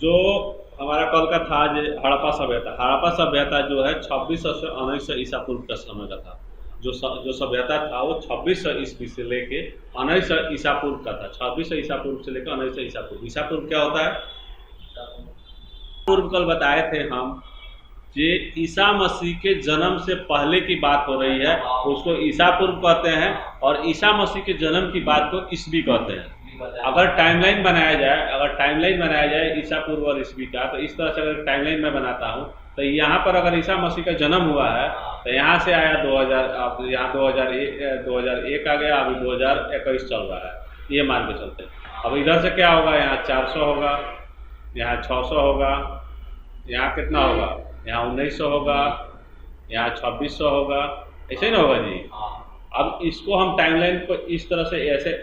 जो हमारा कल का था जो हड़प्पा सभ्यता जो है 2600 से 1900 ईसा पूर्व का समय का था। जो सभ्यता था वो 2600 ईस्वी से लेके 1900 ईसा पूर्व का था। 2600 ईसा पूर्व से लेकर 1900 ईसा पूर्व। ईसा पूर्व क्या होता है? पूर्व कल बताए थे हम, ये ईसा मसीह के जन्म से पहले की बात हो रही है, उसको ईसा पूर्व कहते हैं, और ईसा मसीह के जन्म की बात को ईस्वी कहते हैं। अगर टाइमलाइन बनाया जाए ईसा पूर्व और ईस्वी का, तो इस तरह से अगर टाइमलाइन मैं बनाता हूँ तो यहाँ पर अगर ईसा मसीह का जन्म हुआ है तो यहाँ से आया 2000, अब यहाँ 2001 आ गया, अभी 2021 चल रहा है, ये मान के चलते हैं। अब इधर से क्या होगा? यहाँ 400 होगा, यहाँ 600 होगा, यहाँ कितना होगा? यहाँ 1900 होगा, यहाँ 2600 होगा, ऐसे ही ना होगा जी। अब इसको हम टाइमलाइन को इस तरह से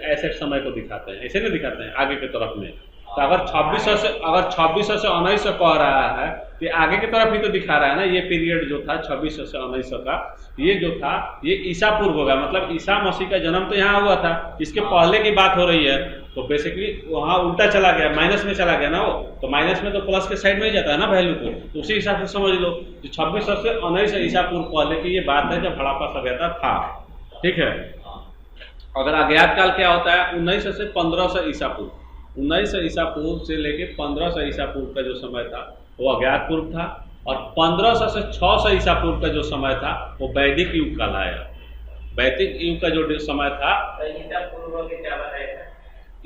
ऐसे समय को दिखाते हैं, ऐसे नहीं दिखाते हैं आगे की तरफ में। तो अगर 2600 से 1900 कह रहा है तो आगे की तरफ ही तो दिखा रहा है ना। ये पीरियड जो था 2600 से 1900 का, ये जो था ये ईसा पूर्व होगा, मतलब ईसा मसीह का जन्म तो यहाँ हुआ था, इसके पहले की बात हो रही है। तो बेसिकली वहाँ उल्टा चला गया, माइनस में चला गया ना वो, तो माइनस में तो प्लस के साइड में ही जाता है ना वैल्यू को, तो उसी हिसाब से समझ लो। 2600 से 1900 ईसा पूर्व पहले की ये बात है जब हड़प्पा सभ्यता था, ठीक है। अगर अज्ञात काल क्या होता है? 1900 से 1500 ईसा पूर्व। 1900 ईसा पूर्व से लेके 1500 ईसा पूर्व का जो समय था वो अज्ञात पूर्व था, और 1500 से 600 ईसा पूर्व का जो समय था वो वैदिक युग कहलाया। वैदिक युग का जो समय था,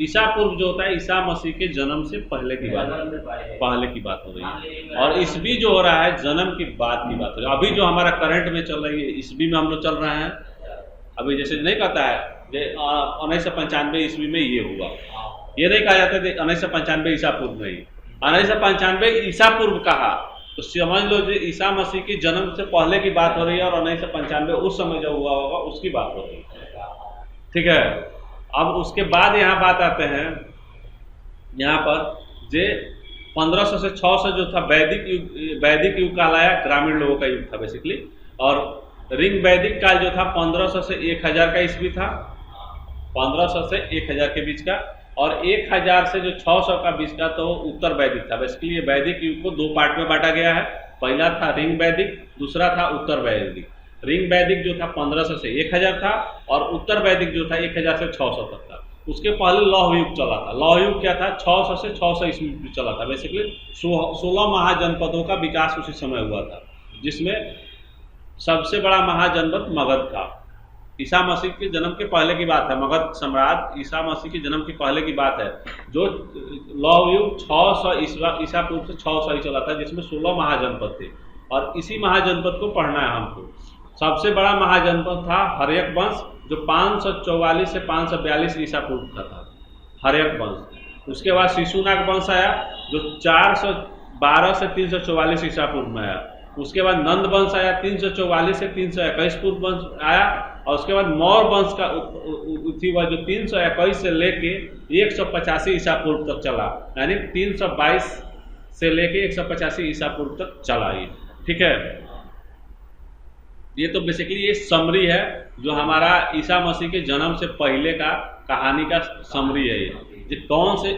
ईसा पूर्व जो होता है ईसा मसीह के जन्म से पहले की बात हो रही है, और ईस्वी जो हो रहा है जन्म की बाद की बात हो रही है। अभी जो हमारा करंट में चल रही है ईस्वी में हम लोग चल रहे हैं। अभी जैसे नहीं कहता है 1995 ईस्वी में ये हुआ, ये नहीं कहा जाता 1995 ईसा पूर्व नहीं, 1995 ईसा पूर्व कहा, तो समझ लो जो ईसा मसीह की जन्म से पहले की बात हो रही है, और 1995 उस समय जो हुआ होगा उसकी बात हो रही है, ठीक है। अब उसके बाद यहाँ बात आते हैं, यहाँ पर जे 1500 से 600 जो था वैदिक युग कहलाया, ग्रामीण लोगों का युग था बेसिकली। और रिंग वैदिक काल जो था 1500 से 1000 का ईस्वी था, 1500 से 1000 के बीच का, और 1000 से जो 600 का बीच का तो उत्तर वैदिक था। बेसिकली ये वैदिक युग को दो पार्ट में बांटा गया है, पहला था रिंग वैदिक, दूसरा था उत्तर वैदिक। रिंग वैदिक जो था 1500 से 1000 था, और उत्तर वैदिक जो था 1000 से 600 तक था। उसके पहले लौह युग चला था। लौह युग क्या था? 600 से 600 ईस्वी चला था। बेसिकली 16 महाजनपदों का विकास उसी समय हुआ था, जिसमें सबसे बड़ा महाजनपद मगध था। ईसा मसीह के जन्म के पहले की बात है, मगध सम्राट ईसा मसीह के जन्म के पहले की बात है, जो लौह युग 600 ईसा पूर्व से 600 चला था, जिसमें 16 महाजनपद थे। और इसी महाजनपद को पढ़ना है हमको। सबसे बड़ा महाजनपद था हर्यक वंश, जो 544 से 542 ईसा पूर्व का था, हर्यक वंश। उसके बाद शिशुनाग वंश आया, जो 412 से 344 ईसा पूर्व में आया। उसके बाद नंद वंश आया, 344 से 321 पूर्व वंश आया। और उसके बाद मौर्य वंश का उत्थी हुआ, जो 321 से लेके 185 ईसा पूर्व तक चला, यानी 322 से लेके 185 ईसा पूर्व तक चला ये, ठीक है। ये तो बेसिकली ये समरी है जो हमारा ईसा मसीह के जन्म से पहले का कहानी का समरी है। ये कौन से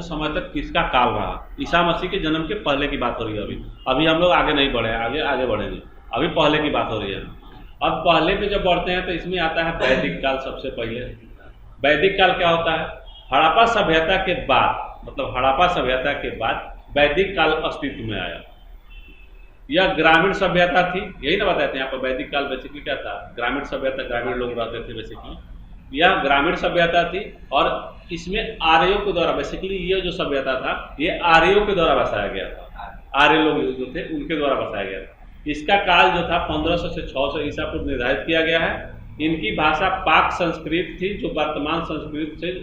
समय तक किसका काल रहा। ईसा मसीह के जन्म के पहले की बात हो रही है। अभी हम लोग आगे नहीं बढ़े, आगे बढ़ेंगे, अभी पहले की बात हो रही है। अब पहले पे जब बढ़ते हैं तो इसमें आता है वैदिक काल। सबसे पहले वैदिक काल क्या होता है? हड़प्पा सभ्यता के बाद, मतलब हड़प्पा सभ्यता के बाद वैदिक काल अस्तित्व में आया। यह ग्रामीण सभ्यता थी, यही ना बताते हैं यहाँ पर। वैदिक काल बेसिकली क्या था? ग्रामीण सभ्यता, ग्रामीण लोग रहते थे बेसिकली। यह ग्रामीण सभ्यता थी, और इसमें आर्यों के द्वारा, बेसिकली ये जो सभ्यता था ये आर्यों के द्वारा बसाया गया था। आर्य लोग जो थे उनके द्वारा बसाया गया था। इसका काल जो था 1500 से 600 ईसा पूर्व निर्धारित किया गया है। इनकी भाषा पाक संस्कृत थी, जो वर्तमान संस्कृत से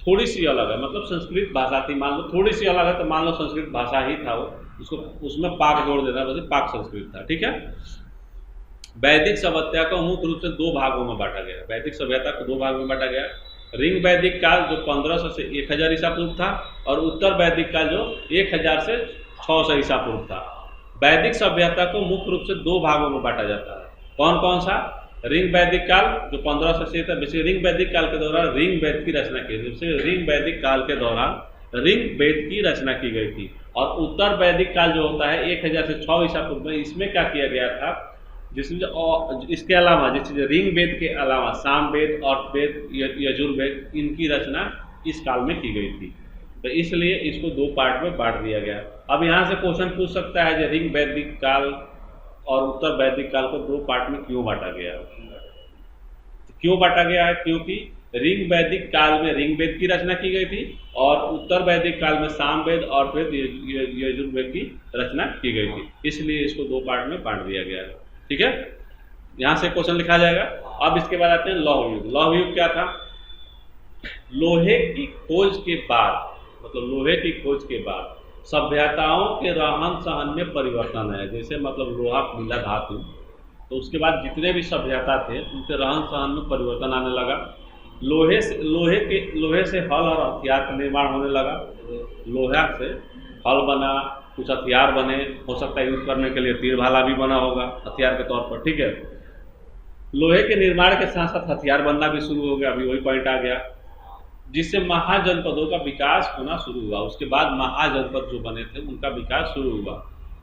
थोड़ी सी अलग है। मतलब संस्कृत भाषा थी, मान लो थोड़ी सी अलग है तो मान लो संस्कृत भाषा ही था वो, उसको उसमें पाक जोड़ देना, वैसे पाक संस्कृत था, ठीक है। वैदिक सभ्यता को मुख्य रूप से दो भागों में बांटा गया। वैदिक सभ्यता को दो भागों में बांटा गया। रिंग वैदिक काल जो 1500 से 1000 ईसा पूर्व था, और उत्तर वैदिक काल जो 1000 से 600 ईसा पूर्व था। वैदिक सभ्यता को मुख्य रूप से दो भागों में बांटा जाता है। कौन कौन सा? रिंग वैदिक काल जो 1500 से था। रिंग वैदिक काल के दौरान रिंग वैद की रचना की। रिंग वैदिक काल के दौरान रिंग वेद की रचना की गई थी। और उत्तर वैदिक काल जो होता है 1000 से 6 ईसा पूर्व में, इसमें क्या किया गया था, जिसमें इसके अलावा जैसे रिंग वेद के अलावा साम वेद और वेद यजुर्वेद इनकी रचना इस काल में की गई थी। तो इसलिए इसको दो पार्ट में बांट दिया गया। अब यहाँ से क्वेश्चन पूछ सकता है कि रिंग वैदिक काल और उत्तर वैदिक काल को दो पार्ट में क्यों बांटा गया है? क्यों बांटा गया है? क्योंकि रिंग वैदिक काल में रिंग वेद की रचना की गई थी और उत्तर वैदिक काल में साम वेद और फिर यजुर्वेद की रचना की गई थी, इसलिए इसको दो पार्ट में बांट दिया गया है। ठीक है, यहाँ से क्वेश्चन लिखा जाएगा। अब इसके बाद आते हैं लौह युग। लौह युग क्या था? लोहे की खोज के बाद, मतलब लोहे की खोज के बाद सभ्यताओं के रहन सहन में परिवर्तन है। जैसे मतलब लोहा मिला धातु, तो उसके बाद जितने भी सभ्यता थे उनके रहन सहन में परिवर्तन आने लगा। लोहे से हल और हथियार का निर्माण होने लगा। लोहा से हल बना, कुछ हथियार बने, हो सकता है यूज करने के लिए तीर भाला भी बना होगा हथियार के तौर पर। ठीक है, लोहे के निर्माण के साथ साथ हथियार बनना भी शुरू हो गया। अभी वही पॉइंट आ गया, जिससे महाजनपदों का विकास होना शुरू हुआ। उसके बाद महाजनपद जो बने थे उनका विकास शुरू हुआ।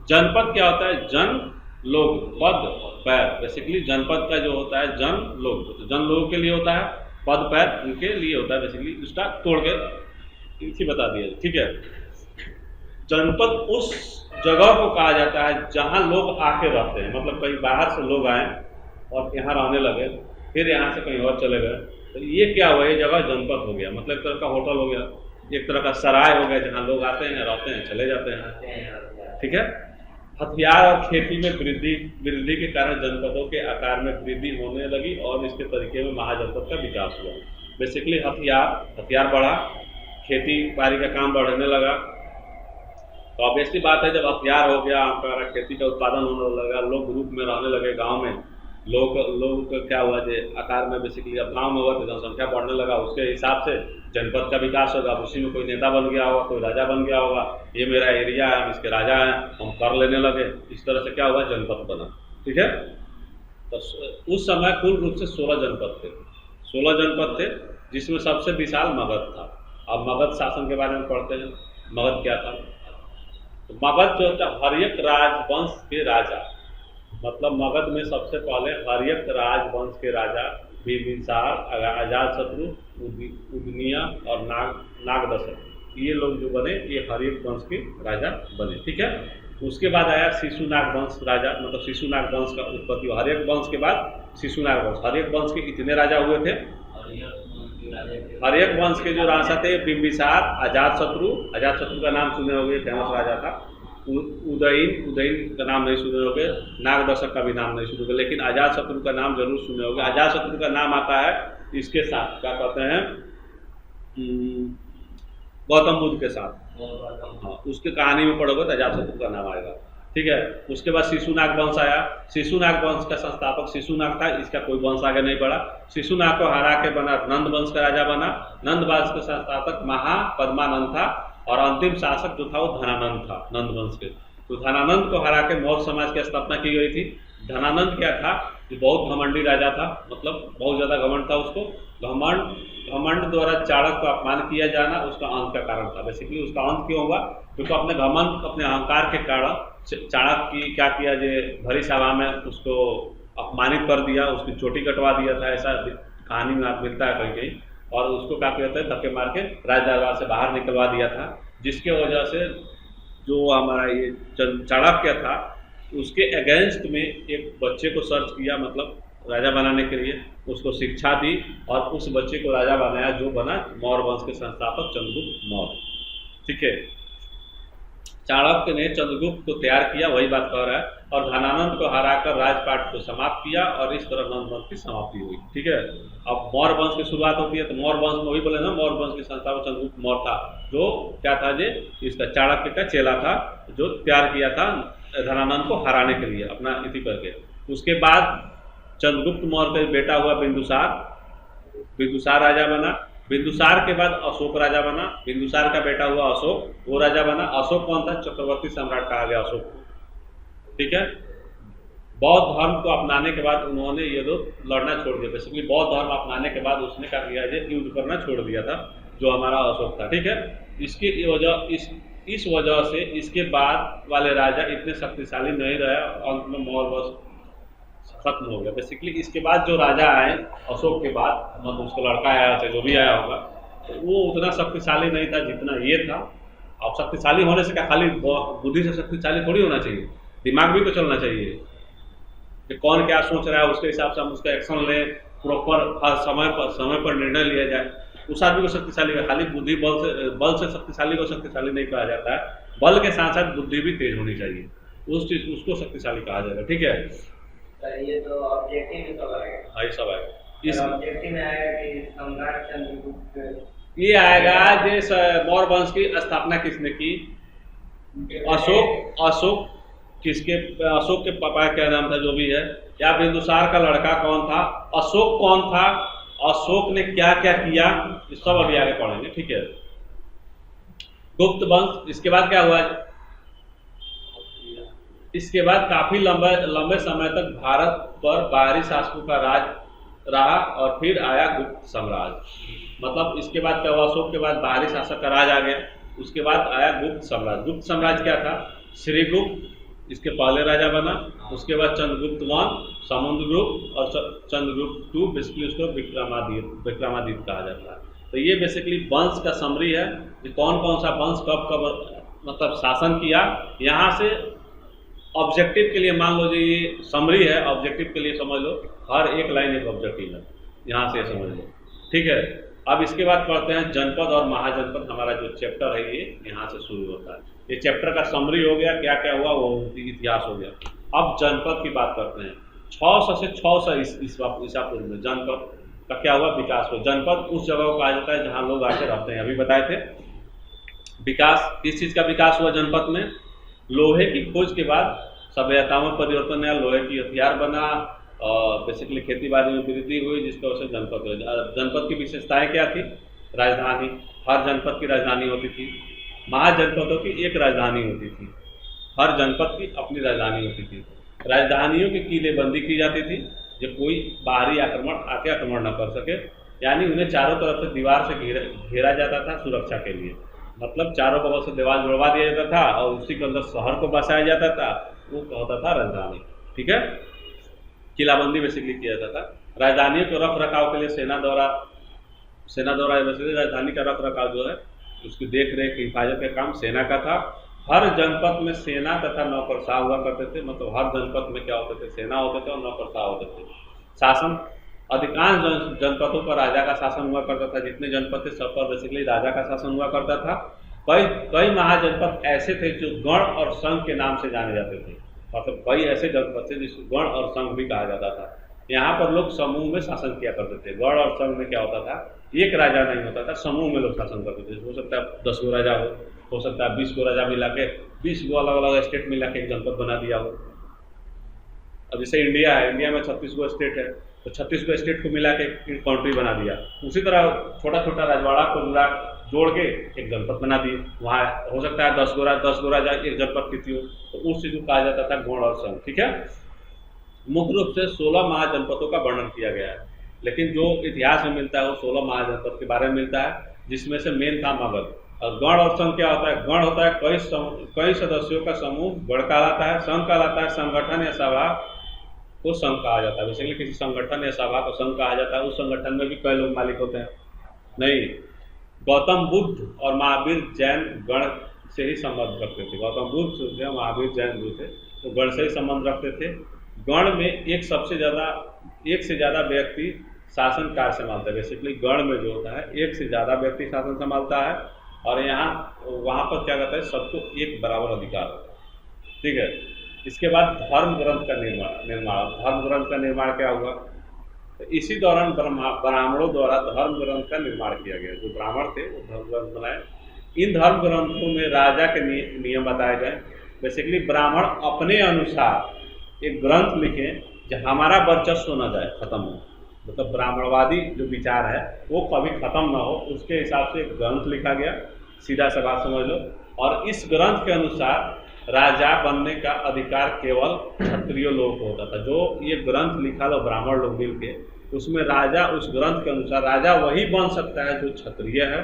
जनपद क्या होता है? जन लोग, पद पैर। बेसिकली जनपद का जो होता है जन लोग, तो जन लोगों के लिए होता है, पद पैर उनके लिए होता है। बेसिकली उसका तोड़ के इसी बता दिया। ठीक है, जनपद उस जगह को कहा जाता है जहां लोग आके रहते हैं। मतलब कहीं बाहर से लोग आए और यहाँ रहने लगे, फिर यहाँ से कहीं और चले गए, तो ये क्या हुआ? ये जगह जनपद हो गया। मतलब एक तरह का होटल हो गया, एक तरह का सराय हो गया, जहाँ लोग आते हैं, रहते हैं, चले जाते हैं। ठीक है, हथियार और खेती में वृद्धि के कारण जनपदों के आकार में वृद्धि होने लगी और इसके तरीके में महाजनपद का विकास हुआ। बेसिकली हथियार बढ़ा, खेती बाड़ी का काम बढ़ने लगा। तो ऑब्वियसली बात है, जब हथियार हो गया, हमारा खेती का उत्पादन होने लगा, लोग ग्रुप में रहने लगे, गांव में लोग का क्या हुआ जो आकार में, बेसिकली अब गाँव में हुआ तो जनसंख्या बढ़ने लगा, उसके हिसाब से जनपद का विकास होगा। उसी में कोई नेता बन गया होगा, कोई राजा बन गया होगा, ये मेरा एरिया है, हम इसके राजा हैं, हम कर लेने लगे। इस तरह से क्या हुआ? जनपद बना। ठीक है, तो उस समय कुल रूप से 16 जनपद थे। 16 जनपद थे, जिसमें सबसे विशाल मगध था। अब मगध शासन के बारे में पढ़ते हैं। मगध क्या था? तो मगध जो था हर्यक राजवंश के राजा, मतलब मगध में सबसे पहले हर्यक राजवंश के राजा बिंबिसार, अजातशत्रु, उदनीय और नागदशक, ये लोग जो बने ये हर्यक वंश के राजा बने। ठीक है, उसके बाद आया शिशुनाग वंश राजा, मतलब शिशुनाग वंश का उत्पत्ति। हर्यक वंश के बाद शिशुनाग वंश। हर्यक वंश के इतने राजा हुए थे। हर्यक वंश के जो राजा थे बिंबिसार, अजातशत्रु का नाम सुने होंगे, फेमस राजा था। उदयन का नाम नहीं सुने होंगे, नागदशक का भी नाम नहीं सुने होंगे, लेकिन अजातशत्रु का नाम जरूर सुने होंगे। अजातशत्रु का नाम आता है इसके साथ, क्या कहते हैं, गौतम बुद्ध के साथ। हाँ, उसके कहानी में पढ़ोगे तो अजातशत्रु का नाम आएगा। ठीक है, उसके बाद शिशुनाग वंश आया। शिशुनाग वंश का संस्थापक शिशुनाग था, इसका कोई वंश आगे नहीं बढ़ा। शिशुनाग को हरा के बना नंद वंश का राजा बना। नंद वंश का संस्थापक महापद्मानंद था और अंतिम शासक जो था वो धनानंद था, नंद वंश के। तो धनानंद को हरा के मौर्य समाज की स्थापना की गई थी। धनानंद क्या था? जो बहुत घमंडी राजा था, मतलब बहुत ज़्यादा घमंड था उसको। घमंड द्वारा चाणक्य को अपमान किया जाना उसका अंत का कारण था। बेसिकली उसका अंत क्यों हुआ? क्योंकि अपने घमंड, अपने अहंकार के कारण चाणक्य की क्या किया, जो भरी सभा में उसको अपमानित कर दिया, उसकी चोटी कटवा दिया था, ऐसा कहानी में मिलता है कहीं कहीं। और उसको क्या किया था, धक्के मार के राज दरबार से बाहर निकलवा दिया था, जिसके वजह से जो हमारा ये चाणक्य था उसके अगेंस्ट में एक बच्चे को सर्च किया, मतलब राजा बनाने के लिए उसको शिक्षा दी और उस बच्चे को राजा बनाया, जो बना मौर्य वंश के संस्थापक चंद्रगुप्त मौर्य। ठीक है, चाणक्य ने चंद्रगुप्त को तैयार किया, वही बात कह रहा है, और धनानंद को हराकर राजपाट को समाप्त किया और इस तरह नंद वंश की समाप्ति हुई। ठीक है, अब मौर्य वंश की शुरुआत होती है, तो मौर्य वंश में वही बोले ना, मौर्य वंश के संस्थापक चंद्रगुप्त मौर्य था, जो क्या था, जे इसका चाणक्य का चेला था, जो तैयार किया था धनानंद को हराने के लिए अपना इति करके। उसके बाद चंद्रगुप्त मौर्य का बेटा हुआ बिंदुसार राजा बना। बिंदुसार के बाद अशोक राजा बना। बिंदुसार का बेटा हुआ अशोक, वो राजा बना। अशोक कौन था? चक्रवर्ती सम्राट कहा गया अशोक को। ठीक है, बौद्ध धर्म को अपनाने के बाद उन्होंने ये लोग लड़ना छोड़ दिया। बेसिकली बौद्ध धर्म अपनाने के बाद उसने क्या किया, युद्ध करना छोड़ दिया था। जो हमारा अशोक था, ठीक है। इसकी वजह इस वजह से इसके बाद वाले राजा इतने शक्तिशाली नहीं रहे, अंत में मौर्य वंश खत्म हो गया। बेसिकली इसके बाद जो राजा आए अशोक के बाद, मतलब उसका लड़का आया चाहे जो भी आया होगा, तो वो उतना शक्तिशाली नहीं था जितना ये था। अब शक्तिशाली होने से क्या खाली बुद्धि से शक्तिशाली थोड़ी होना चाहिए, दिमाग भी तो चलना चाहिए कि कौन क्या सोच रहा है, उसके हिसाब से हम उसका एक्शन लें, प्रॉपर हर समय पर निर्णय लिया जाए। उस आदमी को शक्तिशाली का खाली बुद्धि बल से शक्तिशाली को शक्तिशाली नहीं कहा जाता है, बल के साथ साथ बुद्धि भी तेज होनी चाहिए, उस चीज उसको शक्तिशाली कहा जाएगा, ठीक है। ये तो ऑब्जेक्टिव में सब आएगा। हाँ ये सब आएगा, इस ऑब्जेक्टिव में आएगा कि सम्राट चंद्रगुप्त, ये आएगा जैसे मौर्य वंश की स्थापना किसने की, अशोक किसके, अशोक के पापा क्या नाम था जो भी है, या बिंदुसार का लड़का कौन था, अशोक कौन था, अशोक ने क्या क्या किया, ये सब अभी आगे पढ़ेंगे, ठीक है। गुप्त वंश, इसके बाद क्या हुआ, इसके बाद काफी लंबे समय तक भारत पर बाहरी शासकों का राज रहा और फिर आया गुप्त साम्राज्य। मतलब इसके बाद क्या हुआ, अशोक के बाद बाहरी शासक का राज आ गया, उसके बाद आया गुप्त साम्राज्य। गुप्त साम्राज्य क्या था, श्रीगुप्त इसके पहले राजा बना, उसके बाद चंद्रगुप्त वन, समुद्रगुप्त और चंद्रगुप्त टू, बेसिकली उसको विक्रमादित्य कहा जाता है। तो ये बेसिकली वंश का समरी है कि कौन कौन सा वंश कब कब मतलब शासन किया। यहाँ से ऑब्जेक्टिव के लिए मान लो जी ये समरी है, ऑब्जेक्टिव के लिए समझ लो, हर एक लाइन एक ऑब्जेक्टिव है, यहाँ से समझ लो, ठीक है। अब इसके बाद पढ़ते हैं जनपद और महाजनपद, हमारा जो चैप्टर है ये यहाँ से शुरू होता है। ये चैप्टर का समरी हो गया, क्या क्या हुआ वो इतिहास हो गया। अब जनपद की बात करते हैं। 600 से 600 ईसा पूर्व में जनपद का क्या हुआ, विकास हुआ। जनपद उस जगह को कहा जाता है जहाँ लोग आके रहते हैं, अभी बताए थे। विकास, किस चीज़ का विकास हुआ जनपद में, लोहे की खोज के बाद सभ्यता में परिवर्तन आया, लोहे की हथियार बना, बेसिकली खेती बाड़ी में वृद्धि हुई, जिसकी वजह से जनपद हुआ। जनपद की विशेषताएं क्या थी, राजधानी, हर जनपद की राजधानी होती थी। महाजनपदों की एक राजधानी होती थी, हर जनपद की अपनी राजधानी होती थी। राजधानियों की किलेबंदी की जाती थी, जो कोई बाहरी आक्रमण न कर सके, यानी उन्हें चारों तरफ से दीवार से घेरा जाता था सुरक्षा के लिए। मतलब चारों बगल से दीवार जुड़वा दिया जाता था और उसी के अंदर शहर को बसाया जाता था, वो होता था राजधानी, ठीक है। किलाबंदी बेसिकली किया जाता था। राजधानियों को रख रखाव के लिए सेना द्वारा बेसिकली राजधानी का रख रखाव जो है उसकी देख रेख हिफाजत का काम सेना का था। हर जनपद में सेना तथा नौकरशाह हुआ करते थे, मतलब हर जनपद में क्या होते थे, सेना होते थे और नौकरशाह होते थे। शासन, अधिकांश जनपदों पर राजा का शासन हुआ करता था, जितने जनपद थे सब पर बेसिकली राजा का शासन हुआ करता था। कई महाजनपद ऐसे थे जो गण और संघ के नाम से जाने जाते थे, मतलब कई ऐसे जनपद थे जिसको गण और संघ भी कहा जाता था। यहाँ पर लोग समूह में शासन किया करते थे। गण और संघ में क्या होता था, एक राजा नहीं होता था, समूह में लोग शासन करते थे। हो सकता है 10 गो राजा हो सकता है 20 गो राजा मिला के 20 गो अलग अलग स्टेट मिला के एक जनपद बना दिया हो। अब जैसे इंडिया है, इंडिया में 36 गो स्टेट है, तो 36 गो स्टेट को मिला के एक कंट्री बना दिया। उसी तरह छोटा छोटा राजवाड़ा को मिला जोड़ के एक जनपद बना दिए। वहाँ हो सकता है 10 गो राजा एक जनपद की थी हो, तो उस चीज़ को कहा जाता था गण और संघ, ठीक है। मुख्य रूप से 16 महाजनपदों का वर्णन किया गया है, लेकिन जो इतिहास में मिलता है वो 16 महाजनपद के बारे में मिलता है, जिसमें से मेन था मगध। और गण और संघ क्या होता है, गण होता है कई सदस्यों का समूह, गण कहलाता है। संघ कहलाता है संगठन या सभा को संघ कहा जाता है। बेसिकली किसी संगठन या सभा को संघ कहा जाता है। उस संगठन में भी कई लोग मालिक होते हैं। नहीं, गौतम बुद्ध और महावीर जैन गण से ही संबंध रखते थे। गौतम बुद्ध जो महावीर जैन जो थे वो गण से ही संबंध रखते थे। गण में एक से ज़्यादा व्यक्ति शासन कार्य संभालता है। बेसिकली गण में जो होता है एक से ज़्यादा व्यक्ति शासन संभालता है, और वहाँ पर क्या कहता है, सबको एक बराबर अधिकार होता है, ठीक है। इसके बाद धर्म ग्रंथ का निर्माण। धर्म ग्रंथ का निर्माण क्या हुआ, तो इसी दौरान ब्राह्मणों द्वारा धर्म ग्रंथ का निर्माण किया गया। जो ब्राह्मण थे वो धर्म ग्रंथ बनाए। इन धर्म ग्रंथों में राजा के नियम बताए गए। बेसिकली ब्राह्मण अपने अनुसार एक ग्रंथ लिखें जो हमारा वर्चस्व न जाए, खत्म हो, मतलब ब्राह्मणवादी जो विचार है वो कभी खत्म ना हो, उसके हिसाब से एक ग्रंथ लिखा गया। सीधा सा बात समझ लो। और इस ग्रंथ के अनुसार राजा बनने का अधिकार केवल क्षत्रिय लोगों को होता था। जो ये ग्रंथ लिखा लो ब्राह्मण लोग मिल के, उसमें राजा, उस ग्रंथ के अनुसार राजा वही बन सकता है जो क्षत्रिय है,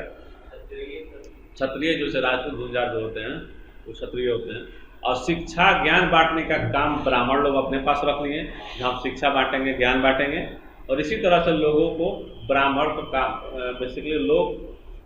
क्षत्रिय जैसे राजपूत गुंजार जो होते हैं वो क्षत्रिय होते हैं। और शिक्षा ज्ञान बांटने का काम ब्राह्मण लोग अपने पास रख लिए, जहाँ शिक्षा बांटेंगे, ज्ञान बांटेंगे। और इसी तरह से लोगों को ब्राह्मण का काम बेसिकली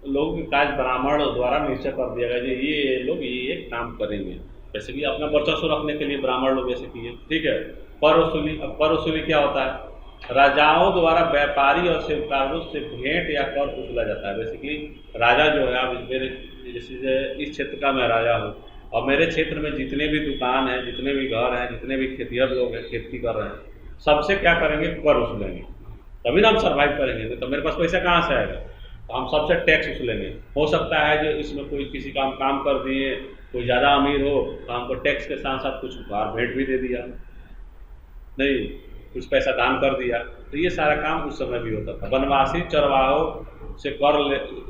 लोगों के काज ब्राह्मण द्वारा निश्चय कर दिया गया कि ये लोग ये काम करेंगे। बेसिकली अपना वर्चस्व रखने के लिए ब्राह्मण लोग ऐसे किए, ठीक है। कर वसूली, अब कर वसूली क्या होता है? राजाओं द्वारा व्यापारी और सेवकारों से भेंट या कर वसूला जाता है। बेसिकली राजा जो है, अब मेरे जैसे इस क्षेत्र का मैं राजा हूँ और मेरे क्षेत्र में जितने भी दुकान हैं, जितने भी घर हैं, जितने भी खेतिहर लोग हैं, खेती कर रहे हैं, सबसे क्या करेंगे? कर वसूलेंगे, तभी ना हम सर्वाइव करेंगे। तो मेरे पास पैसा कहाँ से आएगा? तो हम सबसे टैक्स वसूलेंगे। हो सकता है जो इसमें कोई किसी काम कर दिए, कोई ज़्यादा अमीर हो तो हमको टैक्स के साथ साथ कुछ उपहार भेंट भी दे दिया, नहीं कुछ पैसा दान कर दिया। तो ये सारा काम उस समय भी होता था। वनवासी चरवाहों से कर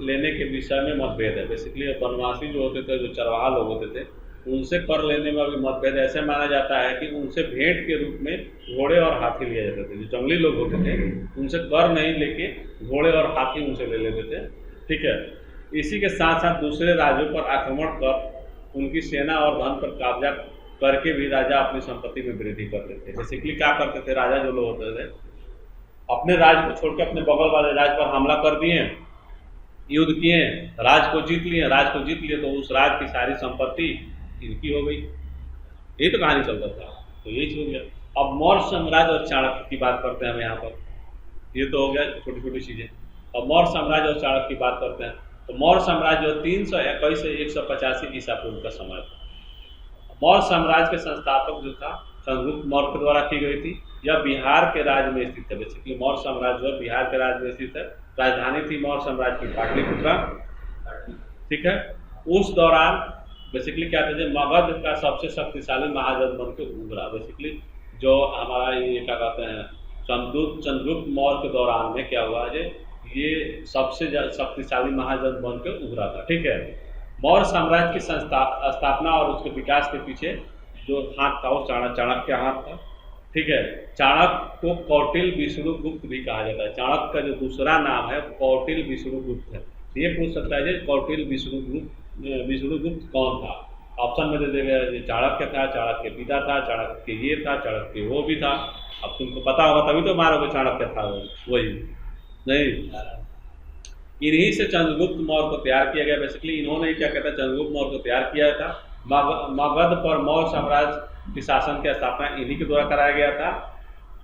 लेने के विषय में मतभेद है। बेसिकली वनवासी जो होते थे, जो चरवाहा लोग होते थे, उनसे कर लेने में भी मतभेद है। ऐसे माना जाता है कि उनसे भेंट के रूप में घोड़े और हाथी लिए जाते थे। जो जंगली लोग होते थे उनसे कर नहीं लेके घोड़े और हाथी उनसे ले लेते थे, ठीक है। इसी के साथ साथ दूसरे राज्यों पर आक्रमण कर उनकी सेना और धन पर कब्जा करके भी राजा अपनी संपत्ति में वृद्धि करते थे। बेसिकली क्या करते थे राजा जो लोग होते थे, अपने राज्य को छोड़ के अपने बगल वाले राज्य पर हमला कर दिए, युद्ध किए, राज को जीत लिए तो उस राज्य की सारी संपत्ति इनकी हो गई। यही तो कहानी चलता था, तो यही हो गया। अब मौर्य साम्राज्य और चाणक्य की बात करते हैं हम यहाँ पर। ये तो हो गया छोटी छोटी चीज़ें। अब मौर्य साम्राज्य और चाणक्य की बात करते हैं। तो मौर्य साम्राज्य 321 से 185 ईसा पूर्व का समय था। मौर्य साम्राज्य के संस्थापक जो था चंद्रगुप्त मौर्य के द्वारा की गई थी। यह बिहार के राज्य में स्थित है। बेसिकली मौर्य साम्राज्य बिहार के राज्य में स्थित है। राजधानी थी मौर्य साम्राज्य की पाटलिपुत्रा, ठीक है। उस दौरान बेसिकली क्या था, मगध का सबसे शक्तिशाली महाजन बन के उभरा। बेसिकली जो हमारा ये क्या कहते हैं, चंद्रगुप्त मौर्य के दौरान में क्या हुआ है, ये सबसे शक्तिशाली महाजन बन के उभरा था, ठीक है। मौर्य साम्राज्य की स्थापना और उसके विकास के पीछे जो हाथ था वो चाणक्य का हाथ था, ठीक है। चाणक्य को कौटिल्य विष्णुगुप्त भी कहा जाता है। चाणक्य का जो दूसरा नाम है कौटिल्य विष्णुगुप्त है। ये पूछ सकता है जी कौटिल्य विष्णुगुप्त कौन था? ऑप्शन में दे देगा, चाणक्य था, चाणक्य के पिता था, चाणक्य के ये था, चाणक्य के वो भी था। अब तुमको पता होगा तभी तो मारोगे चाणक्य था वही नहीं। इन्हीं से चंद्रगुप्त मौर्य को तैयार किया गया। बेसिकली इन्होंने क्या कहता है, चंद्रगुप्त मौर्य को तैयार किया था। मगध पर मौर्य साम्राज्य की शासन की स्थापना इन्हीं के द्वारा कराया गया था।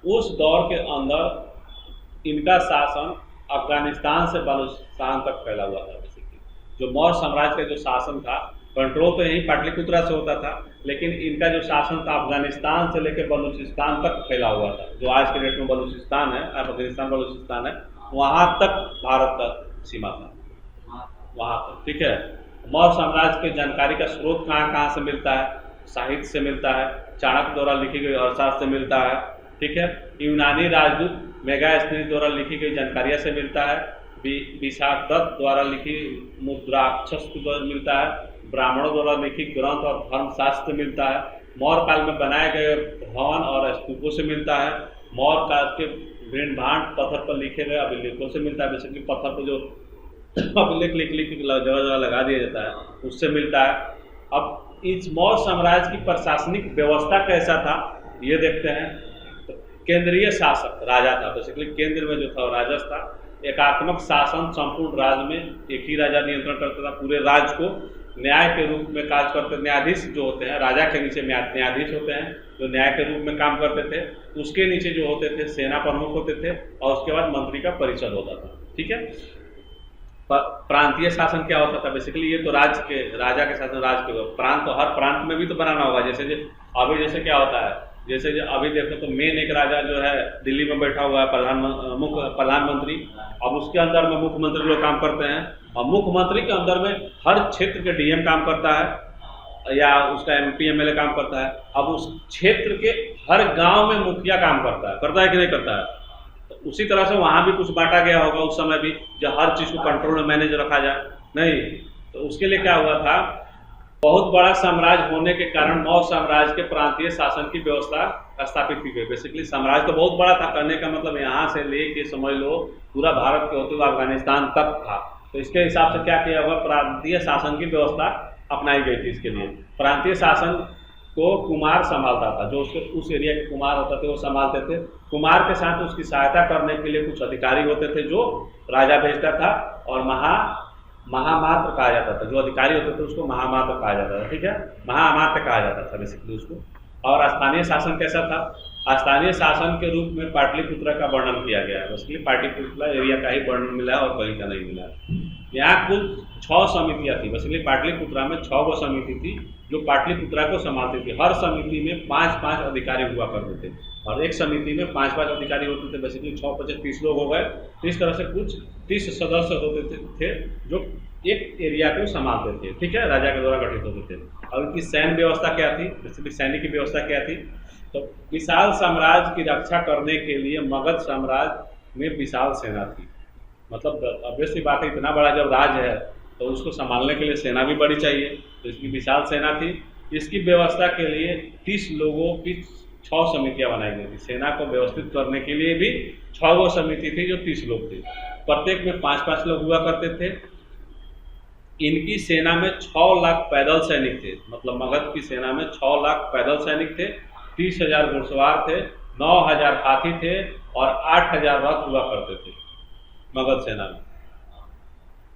उस दौर के अंदर इनका शासन अफगानिस्तान से बलूचिस्तान तक फैला हुआ था। बेसिकली जो मौर्य साम्राज्य का जो शासन था, कंट्रोल तो यहीं पाटलिपुत्रा से होता था, लेकिन इनका जो शासन था अफगानिस्तान से लेकर बलूचिस्तान तक फैला हुआ था। जो आज के डेट में बलूचिस्तान है, अफगानिस्तान बलूचिस्तान है, वहाँ तक भारत का सीमा था, वहाँ तक, ठीक है। मौर्य साम्राज्य की जानकारी का स्रोत कहाँ से मिलता है? साहित्य से मिलता है, चाणक्य द्वारा लिखी गई अर्थशास्त्र से मिलता है, ठीक है। यूनानी राजदूत मेगास्थनीज द्वारा लिखी गई जानकारियाँ से मिलता है, विशाखदत्त द्वारा लिखी मुद्राक्षस द्वारा मिलता है, ब्राह्मणों द्वारा लिखित ग्रंथ और धर्मशास्त्र मिलता है, मौर्य काल में बनाए गए भवन और स्तूपों से मिलता है, मौर्य काल के भीड़ भांड पत्थर पर लिखे गए अभिलेखों से मिलता है। बेसिकली पत्थर पर जो अभिलेख लिख जगह जगह लगा दिया जाता है उससे मिलता है। अब इस मौर्य साम्राज्य की प्रशासनिक व्यवस्था कैसा था ये देखते हैं। तो केंद्रीय शासक राजा था। बेसिकली केंद्र में जो था राजा था। एकात्मक शासन, संपूर्ण राज्य में एक ही राजा नियंत्रण करता था। पूरे राज्य को न्याय के रूप में कार्य करते। न्यायाधीश जो होते हैं, राजा के नीचे न्यायाधीश होते हैं जो न्याय के रूप में काम करते थे। उसके नीचे जो होते थे सेना प्रमुख होते थे और उसके बाद मंत्री का परिषद होता था, ठीक है। प्रांतीय शासन क्या होता था? बेसिकली ये तो राज्य के राजा के शासन, राज्य के प्रांत, तो हर प्रांत में भी तो बनाना होगा। जैसे अभी जैसे क्या होता है, जैसे अभी देखो तो मेन एक राजा जो है दिल्ली में बैठा हुआ है प्रधानमंत्री। अब उसके अंदर में मुख्यमंत्री लोग काम करते हैं और मुख्यमंत्री के अंदर में हर क्षेत्र के डीएम काम करता है या उसका एमपी एमएलए काम करता है। अब उस क्षेत्र के हर गांव में मुखिया काम करता है कि नहीं करता है? तो उसी तरह से वहाँ भी कुछ बांटा गया होगा उस समय भी, जो हर चीज़ को कंट्रोल में मैनेज रखा जाए नहीं। तो उसके लिए क्या हुआ था, बहुत बड़ा साम्राज्य होने के कारण मौर्य साम्राज्य के प्रांतीय शासन की व्यवस्था स्थापित की गई। बेसिकली साम्राज्य तो बहुत बड़ा था, करने का मतलब यहाँ से ले के समझ लो पूरा भारत के होते हुए अफगानिस्तान तक था। तो इसके हिसाब से क्या किया हुआ, प्रांतीय शासन की व्यवस्था अपनाई गई थी। इसके लिए प्रांतीय शासन को कुमार संभालता था, जो उसके उस एरिया के कुमार होते थे वो संभालते थे। कुमार के साथ उसकी सहायता करने के लिए कुछ अधिकारी होते थे जो राजा भेजता था, और महामात्र कहा जाता था। जो अधिकारी होते थे उसको महामात्र कहा जाता था, ठीक है, महामात्र कहा जाता था बेसिकली उसको। और स्थानीय शासन कैसा था, स्थानीय शासन के रूप में पाटलिपुत्र का वर्णन किया गया है। बेसिकली पाटलिपुत्र एरिया का ही वर्णन मिला है और कहीं का नहीं मिला है। यहाँ कुल 6 समितियाँ थी। बेसिकली पाटलिपुत्रा में 6 गो समिति थी जो पाटलिपुत्रा को संभालती थी। हर समिति में 5-5 अधिकारी हुआ करते थे, और एक समिति में 5-5 अधिकारी होते थे। बेसिकली 6-5 30 लोग हो गए। तो इस तरह से कुछ 30 सदस्य होते थे जो एक एरिया को संभालते थे, ठीक है, राजा के द्वारा गठित होते थे। और उनकी सैन्य व्यवस्था क्या थी, बेसिकली सैनिक की व्यवस्था क्या थी, तो विशाल साम्राज्य की रक्षा करने के लिए मगध साम्राज्य में विशाल सेना थी। मतलब ऑब्वियसली बात है, इतना बड़ा जब राज्य है तो उसको संभालने के लिए सेना भी बड़ी चाहिए, तो इसकी विशाल सेना थी। इसकी व्यवस्था के लिए 30 लोगों की 6 समितियां बनाई गई थी। सेना को व्यवस्थित करने के लिए भी 6 गो समिति थी जो 30 लोग थे। प्रत्येक में 5-5 लोग हुआ करते थे। इनकी सेना में 6 लाख पैदल सैनिक थे। मतलब मगध की सेना में 6 लाख पैदल सैनिक थे, 30,000 घुड़सवार थे, 9,000 हाथी थे और 8,000 रथ हुआ करते थे मगध सेना में,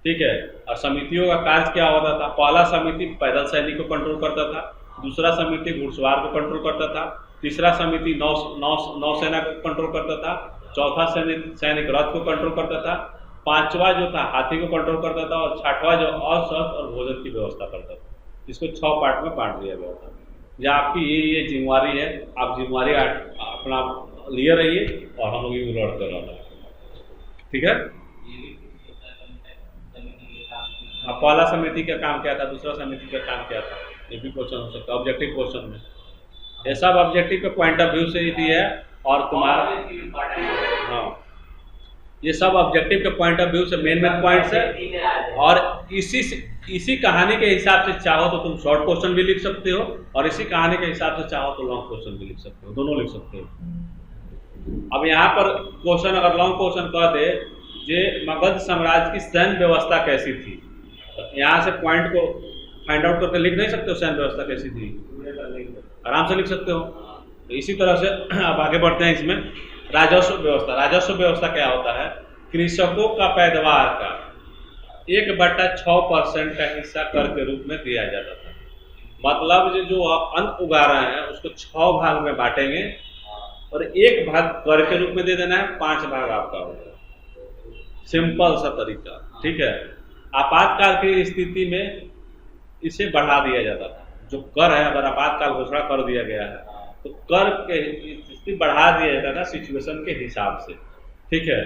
ठीक है। और समितियों का कार्य क्या होता था, पहला समिति पैदल सैनिक को कंट्रोल करता था, दूसरा समिति घुड़सवार को कंट्रोल करता था, तीसरा समिति नौसेना को कंट्रोल करता था, चौथा सैनिक रथ को कंट्रोल करता था, पांचवा जो था हाथी को कंट्रोल करता था, और छठवां जो औसत और भोजन की व्यवस्था करता था। इसको 6 पार्ट में बांट दिया गया था। या आपकी ये जिम्मेवारी है, आप जिम्मेवारी अपना लिए रहिए और हम लोग ये लड़ते रहना, ठीक है। पहला समिति का काम क्या था, दूसरा समिति का काम क्या था, ये भी क्वेश्चन हो सकता है ऑब्जेक्टिव क्वेश्चन में। ये सब ऑब्जेक्टिव के पॉइंट ऑफ व्यू से ही है, और तुम्हारा हाँ ये सब ऑब्जेक्टिव के पॉइंट ऑफ व्यू से मेन पॉइंट्स है। और इसी कहानी के हिसाब से चाहो तो तुम शॉर्ट क्वेश्चन भी लिख सकते हो, और इसी कहानी के हिसाब से चाहो तो लॉन्ग क्वेश्चन भी लिख सकते हो, दोनों लिख सकते हो। अब यहाँ पर क्वेश्चन अगर लॉन्ग क्वेश्चन कह दे जे मगध साम्राज्य की सैन्य व्यवस्था कैसी थी, तो यहाँ से पॉइंट को फाइंड आउट करके लिख नहीं सकते हो सैन्य व्यवस्था कैसी थी, आराम से लिख सकते हो। तो इसी तरह से अब आगे बढ़ते हैं इसमें। राजस्व व्यवस्था, राजस्व व्यवस्था क्या होता है, कृषकों का पैदावार का 1/6% का हिस्सा कर के रूप में दिया जाता था। मतलब जो अन्न उगा रहे हैं उसको 6 भाग में बांटेंगे और 1 भाग कर के रूप में दे देना है, 5 भाग आपका होगा। सिंपल सा तरीका, ठीक है। आपातकाल की स्थिति में इसे बढ़ा दिया जाता था। जो कर है, अगर आपातकाल घोषणा कर दिया गया है तो कर के स्थिति बढ़ा दिया जाता था सिचुएशन के हिसाब से, ठीक है।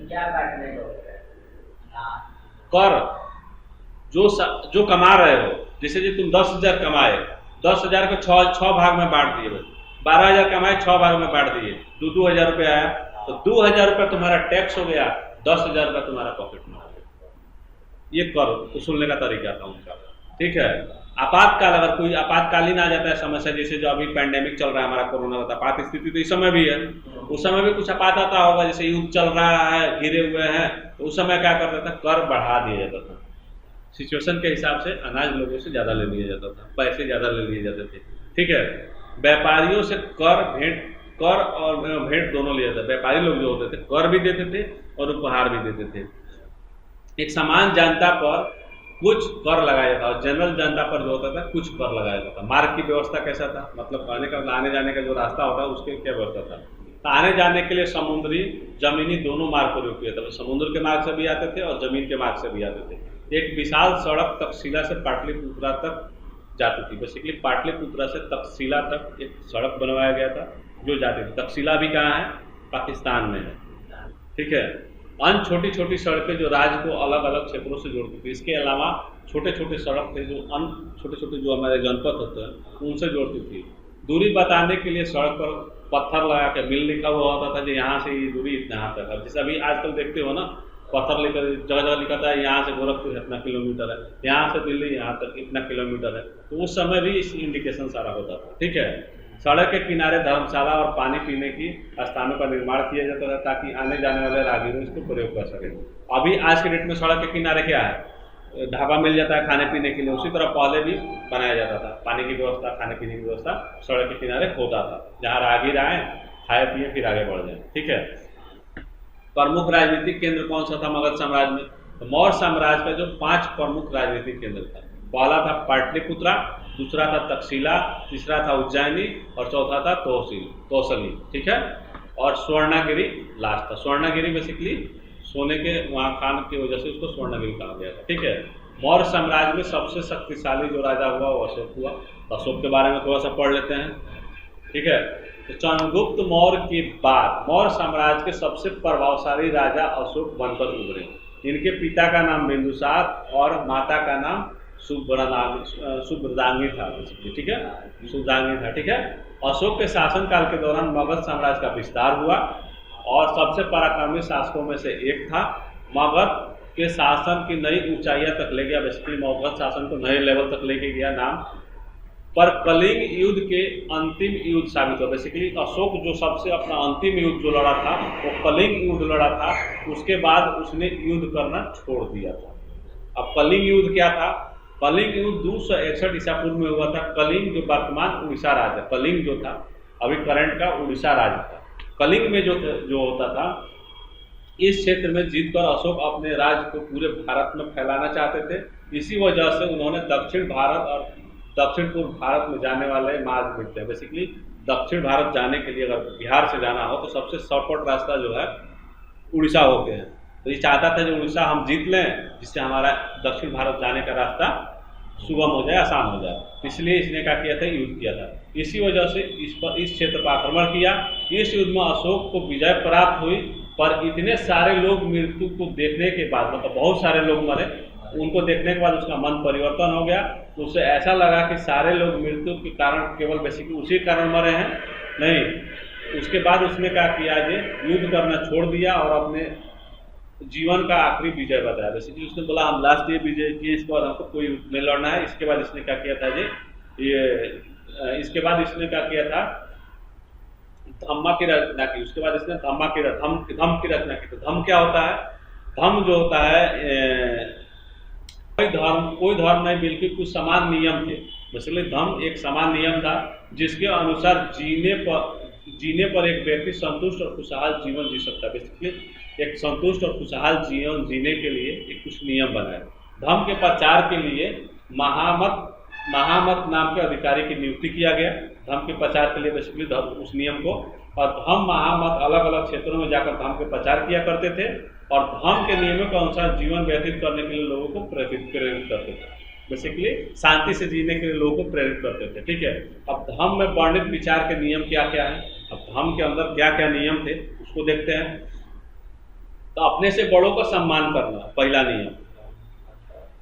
क्या बांटने को कर जो कमा रहे हो, जैसे जो तुम 10,000 कमाए, 10,000 को 6 भाग में बांट दिए, 12,000 कमाए 6 भाग में बांट दिए, 2,000 रुपये आया, तो 2,000 रुपये तुम्हारा टैक्स हो गया, 10,000 रुपये तुम्हारा पॉकेट में आ गया। ये कर वसूलने का तरीका था उनका, ठीक है। आपातकाल, अगर कोई आपातकालीन आ जाता है समस्या, जैसे जो अभी पैंडेमिक चल रहा है हमारा कोरोना का, आपात स्थिति तो इस समय भी है, उस समय भी कुछ आपात आता होगा, जैसे युद्ध चल रहा है, घिरे हुए हैं, तो उस समय क्या करता था, कर बढ़ा दिया जाता था। सिचुएशन के हिसाब से अनाज लोगों से ज़्यादा ले लिया जाता था, पैसे ज़्यादा ले लिए जाते थे, ठीक है। व्यापारियों से कर और भेंट दोनों लिया जाता था। व्यापारी लोग जो होते थे कर भी देते थे और उपहार भी देते थे। एक सामान्य जनता पर कुछ कर लगाया जाता और जनरल जनता पर जो होता था कुछ कर लगाया जाता था। मार्ग की व्यवस्था कैसा था, मतलब आने का आने जाने का जो रास्ता होता है उसके क्या व्यवस्था था, तो आने जाने के लिए समुद्री जमीनी दोनों मार्ग को उपयोग किया था। समुद्र के मार्ग से भी आते थे और जमीन के मार्ग से भी आते थे। एक विशाल सड़क तक्षशिला से पाटलिपुत्रा तक जाती थी। बेसिकली पाटलिपुत्रा से तक्षशिला तक एक सड़क बनवाया गया था जो जाती थी। तक्षशिला भी कहाँ है, पाकिस्तान में है, ठीक है। अन्य छोटी छोटी सड़कें जो राज्य को अलग अलग क्षेत्रों से जोड़ती थी। इसके अलावा छोटे छोटे सड़क थे जो अन्य छोटे छोटे जो हमारे जनपद होते हैं उनसे जोड़ती थी। दूरी बताने के लिए सड़क पर पत्थर लगा के मिल लिखा हुआ होता था, जो यहाँ से ये दूरी यहाँ तक है। जैसे अभी आजकल देखते हो ना, पत्थर लेकर जगह जगह लिखा था यहाँ से गोरखपुर इतना किलोमीटर है, यहाँ से दिल्ली यहाँ तक इतना किलोमीटर है, तो उस समय भी इस इंडिकेशन सारा होता था, ठीक है। सड़क के किनारे धर्मशाला और पानी पीने की स्थानों का निर्माण किया जाता था ताकि आने जाने वाले राहगीरों इसको प्रयोग कर सकें। अभी आज के डेट में सड़क के किनारे क्या है, ढाबा मिल जाता है खाने पीने के लिए, उसी तरह पहले भी बनाया जाता था पानी की व्यवस्था, खाने पीने की व्यवस्था सड़क के किनारे होता था, जहाँ राहगीर आए खाए पिए फिर आगे बढ़ जाए। ठीक है। प्रमुख राजनीतिक केंद्र कौन सा था मगध साम्राज्य में? तो मौर्य साम्राज्य का जो 5 प्रमुख राजनीतिक केंद्र था, पहला था पाटलिपुत्रा, दूसरा था तक्षशिला, तीसरा था उज्जैनी और चौथा था तोसली। ठीक है। और स्वर्णगिरी लास्ट था। स्वर्णगिरी बेसिकली सोने के वहाँ खान की वजह से उसको स्वर्णगिरी कहा गया था। ठीक है। मौर्य साम्राज्य में सबसे शक्तिशाली जो राजा हुआ वो अशोक हुआ। तो अशोक के बारे में थोड़ा सा पढ़ लेते हैं। ठीक है। तो चंद्रगुप्त मौर्य के बाद मौर्य साम्राज्य के सबसे प्रभावशाली राजा अशोक बनकर उभरे। इनके पिता का नाम बिंदुसार और माता का नाम सुब्रदांगी था। ठीक है, सुब्रदांगी था। ठीक है। अशोक के शासनकाल के दौरान मगध साम्राज्य का विस्तार हुआ और सबसे पराक्रमी शासकों में से एक था। मगध के शासन की नई ऊंचाइयां तक ले गया, बेसिकली मगध शासन को नए लेवल तक लेके गया नाम। पर कलिंग युद्ध के अंतिम युद्ध साबित हुआ। बेसिकली अशोक जो सबसे अपना अंतिम युद्ध जो लड़ा था वो कलिंग युद्ध लड़ा था, उसके बाद उसने युद्ध करना छोड़ दिया था। अब कलिंग युद्ध क्या था? कलिंग युद्ध 261 ईसा पूर्व में हुआ था। कलिंग जो वर्तमान उड़ीसा राज्य, कलिंग जो था अभी करंट का उड़ीसा राज्य था। कलिंग में जो होता था, इस क्षेत्र में जीतकर अशोक अपने राज्य को पूरे भारत में फैलाना चाहते थे। इसी वजह से उन्होंने दक्षिण भारत और दक्षिण पूर्व भारत में जाने वाले मार्ग मिलते हैं। बेसिकली दक्षिण भारत जाने के लिए अगर बिहार से जाना हो तो सबसे शॉर्टकट रास्ता जो है उड़ीसा होके है। तो ये चाहता था जो उड़ीसा हम जीत लें, जिससे हमारा दक्षिण भारत जाने का रास्ता सुगम हो जाए, आसान हो जाए। इसलिए इसने क्या किया था, युद्ध किया था। इसी वजह से इस क्षेत्र पर आक्रमण किया। इस युद्ध में अशोक को विजय प्राप्त हुई, पर इतने सारे लोग मृत्यु को देखने के बाद, मतलब बहुत सारे लोग मरे, उनको देखने के बाद उसका मन परिवर्तन हो गया। तो उसे ऐसा लगा कि सारे लोग मृत्यु के कारण केवल बेसिकली उसी कारण मरे हैं, नहीं। उसके बाद उसने क्या किया, ये युद्ध करना छोड़ दिया और अपने जीवन का आखिरी विजय बताया। बेसिकली उसने बोला हम लास्ट ये विजय किए, इसके बाद हमको कोई नहीं लड़ना है। इसके बाद इसने क्या किया था इसके बाद इसने क्या किया था, धम्मा की रचना की। उसके बाद इसने धम की रचना की। तो धम क्या होता है? धम जो होता है कोई धर्म नहीं, बिल्कुल कुछ समान नियम थे। बेसिकली धम एक समान नियम था जिसके अनुसार जीने पर एक व्यक्ति संतुष्ट और खुशहाल जीवन जी सकता है। बेसिकली एक संतुष्ट और खुशहाल जीवन जीने के लिए एक कुछ नियम बनाए। धर्म के प्रचार के लिए महामत नाम के अधिकारी की नियुक्ति किया गया। धर्म के प्रचार के लिए बेसिकली उस नियम को, और धर्म महामत अलग अलग क्षेत्रों में जाकर धर्म के प्रचार किया करते थे और धर्म के नियमों के अनुसार जीवन व्यतीत करने के लिए लोगों को प्रेरित करते थे। बेसिकली शांति से जीने के लिए लोगों को प्रेरित करते थे। ठीक है। अब धर्म में वर्णित विचार के नियम क्या क्या है, अब धर्म के अंदर क्या क्या नियम थे उसको देखते हैं। तो अपने से बड़ों का सम्मान करना पहला नियम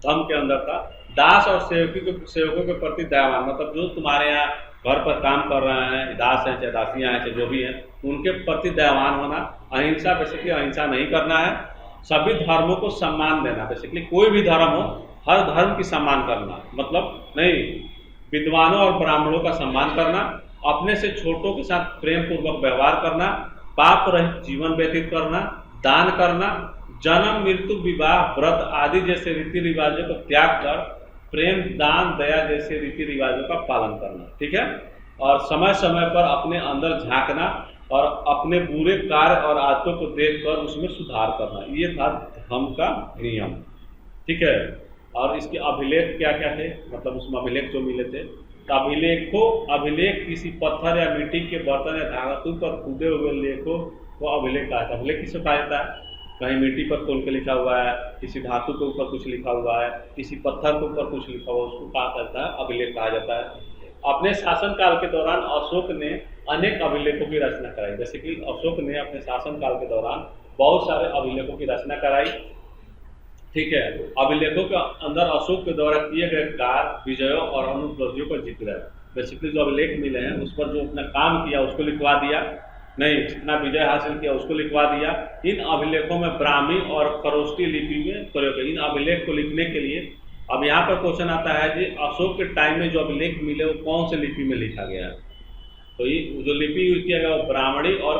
धर्म के अंदर था। दास और सेवकों के प्रति दयावान, मतलब जो तुम्हारे यहाँ घर पर काम कर रहे हैं, दास हैं चाहे दासियाँ हैं चाहे जो भी हैं, उनके प्रति दयावान होना। अहिंसा, बेसिकली अहिंसा नहीं करना है। सभी धर्मों को सम्मान देना, बेसिकली कोई भी धर्म हो हर धर्म की सम्मान करना, मतलब नहीं, विद्वानों और ब्राह्मणों का सम्मान करना, अपने से छोटों के साथ प्रेम पूर्वक व्यवहार करना, पाप रहित जीवन व्यतीत करना, दान करना, जन्म मृत्यु विवाह व्रत आदि जैसे रीति रिवाजों को त्याग कर प्रेम दान दया जैसे रीति रिवाजों का पालन करना। ठीक है। और समय समय पर अपने अंदर झांकना और अपने बुरे कार्य और आदतों को देखकर उसमें सुधार करना, ये था धर्म का नियम। ठीक है। और इसके अभिलेख क्या क्या थे, मतलब उसमें अभिलेख जो मिले थे, तो अभिलेख किसी पत्थर या मिट्टी के बर्तन या धातु पर खुदे हुए लेखों को अभिलेख कहा जाता है। अभिलेख किसे कहा जाता है? कहीं मिट्टी पर खोल के लिखा हुआ है, किसी धातु के ऊपर कुछ लिखा हुआ है, किसी पत्थर के ऊपर कुछ लिखा हुआ, उसको कहा जाता है अभिलेख कहा जाता है। अपने शासनकाल के दौरान अशोक ने अनेक अभिलेखों की रचना कराई। जैसे कि अशोक ने अपने शासनकाल के दौरान बहुत सारे अभिलेखों की रचना कराई। ठीक है। अभिलेखों के अंदर अशोक के द्वारा किए गए कार्य, विजयों और अनुपलब्धियों का जिक्र है। बेसिकली जो अभिलेख मिले हैं उस पर जो अपना काम किया उसको लिखवा दिया, नहीं जितना विजय हासिल किया उसको लिखवा दिया। इन अभिलेखों में ब्राह्मी और खरोष्टी लिपि में प्रयोग है। इन अभिलेख को लिखने के लिए अब यहाँ पर क्वेश्चन आता है जी, अशोक के टाइम में जो अभिलेख मिले वो कौन से लिपि में लिखा गया है? तो ये जो लिपि यूज किया गया वो ब्राह्मणी और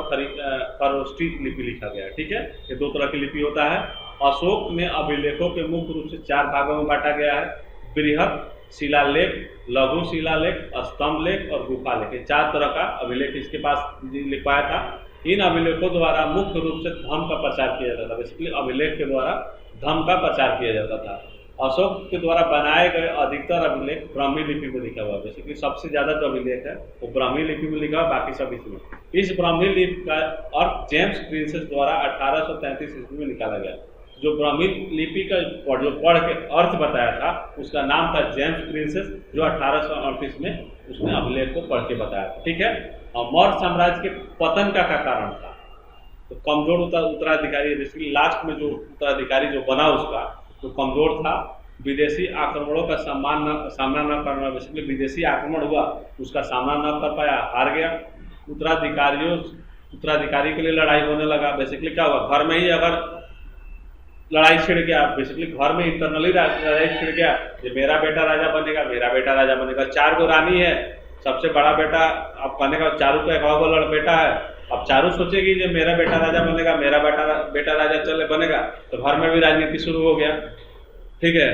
खरोष्ठी लिपि लिखा गया है। ठीक है, ये दो तरह की लिपि होता है। अशोक में अभिलेखों के मुख्य रूप से 4 भागों में बांटा गया है: बृहद शिलालेख, लघु शिलालेख, स्तंभ लेख और गुफा लेख। ये 4 तरह का अभिलेख इसके पास लिखवाया था। इन अभिलेखों द्वारा मुख्य रूप से धर्म का प्रचार किया जाता था। बेसिकली अभिलेख के द्वारा धर्म का प्रचार किया जाता था। अशोक के द्वारा बनाए गए अधिकतर अभिलेख ब्राह्मी लिपि में लिखा हुआ है। बेसिकली सबसे ज्यादा जो अभिलेख है वो ब्राह्मी लिपि में लिखा हुआ, बाकी सब इसमें। इस ब्राह्मी लिपि का अर्थ जेम्स प्रिंसेस द्वारा 1833 ईस्वी में निकाला गया। जो ब्राह्मी लिपि का जो पढ़ के अर्थ बताया था उसका नाम था जेम्स प्रिंसेस, जो 1838 में उसने अभिलेख को पढ़ के बताया था। ठीक है, और मौर्य साम्राज्य के पतन का कारण था तो कमजोर उत्तराधिकारी, बेसिकली लास्ट में जो उत्तराधिकारी जो बना उसका तो कमजोर था। विदेशी आक्रमणों का सामना न करना, बेसिकली विदेशी आक्रमण हुआ उसका सामना न कर पाया, हार गया। उत्तराधिकारी के लिए लड़ाई होने लगा। बेसिकली क्या हुआ, घर में ही अगर लड़ाई छिड़ गया, बेसिकली घर में इंटरनली लड़ाई छिड़ गया, ये मेरा बेटा राजा बनेगा, मेरा बेटा राजा बनेगा। 4 गो रानी है, सबसे बड़ा बेटा अब कहने का चारू का 1 गो बेटा है। अब चारू सोचेगी जो मेरा बेटा राजा बनेगा, मेरा बेटा राजा चले बनेगा, तो घर में भी राजनीति शुरू हो गया। ठीक है,